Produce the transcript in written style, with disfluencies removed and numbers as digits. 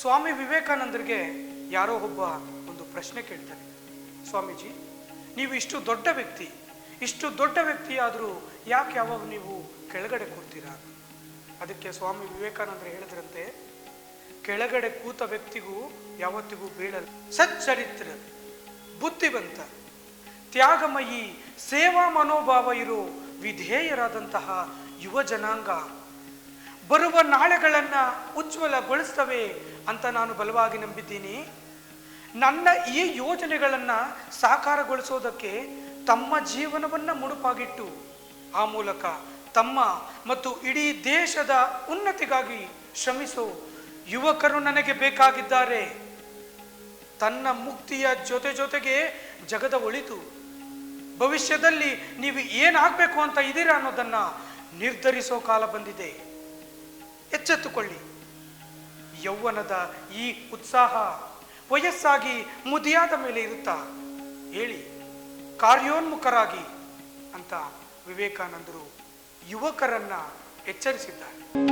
ಸ್ವಾಮಿ ವಿವೇಕಾನಂದರಿಗೆ ಯಾರೋ ಒಬ್ಬ ಒಂದು ಪ್ರಶ್ನೆ ಕೇಳ್ತಾರೆ. ಸ್ವಾಮೀಜಿ, ನೀವು ಇಷ್ಟು ದೊಡ್ಡ ವ್ಯಕ್ತಿ ಆದರೂ ಯಾಕೆ ಯಾವಾಗ ನೀವು ಕೆಳಗಡೆ ಕೂರ್ತೀರಾ? ಅದಕ್ಕೆ ಸ್ವಾಮಿ ವಿವೇಕಾನಂದರು ಹೇಳಿದ್ರಂತೆ, ಕೆಳಗಡೆ ಕೂತ ವ್ಯಕ್ತಿಗೂ ಯಾವತ್ತಿಗೂ ಬೀಳಲ್ಲ. ಸಚ್ಚರಿತ್ರ, ಬುದ್ಧಿವಂತ, ತ್ಯಾಗಮಯಿ, ಸೇವಾ ಮನೋಭಾವ ಇರೋ ವಿಧೇಯರಾದಂತಹ ಯುವ ಜನಾಂಗ ಬರುವ ನಾಳೆಗಳನ್ನು ಉಜ್ವಲಗೊಳಿಸ್ತವೆ ಅಂತ ನಾನು ಬಲವಾಗಿ ನಂಬಿದ್ದೀನಿ. ನನ್ನ ಈ ಯೋಜನೆಗಳನ್ನು ಸಾಕಾರಗೊಳಿಸೋದಕ್ಕೆ ತಮ್ಮ ಜೀವನವನ್ನು ಮುಡುಪಾಗಿಟ್ಟು ಆ ಮೂಲಕ ತಮ್ಮ ಮತ್ತು ಇಡೀ ದೇಶದ ಉನ್ನತಿಗಾಗಿ ಶ್ರಮಿಸೋ ಯುವಕರು ನನಗೆ ಬೇಕಾಗಿದ್ದಾರೆ. ತನ್ನ ಮುಕ್ತಿಯ ಜೊತೆಗೆ ಜಗದ ಒಳಿತು, ಭವಿಷ್ಯದಲ್ಲಿ ನೀವು ಏನಾಗಬೇಕು ಅಂತ ಇದ್ದೀರಾ ಅನ್ನೋದನ್ನು ನಿರ್ಧರಿಸೋ ಕಾಲ ಬಂದಿದೆ. ಎಚ್ಚೆತ್ತುಕೊಳ್ಳಿ. ಯೌವನದ ಈ ಉತ್ಸಾಹ ವಯಸ್ಸಾಗಿ ಮುದಿಯಾದ ಮೇಲೆ ಇರುತ್ತಾ? ಹೇಳಿ, ಕಾರ್ಯೋನ್ಮುಖರಾಗಿ ಅಂತ ವಿವೇಕಾನಂದರು ಯುವಕರನ್ನ ಎಚ್ಚರಿಸಿದ್ದಾರೆ.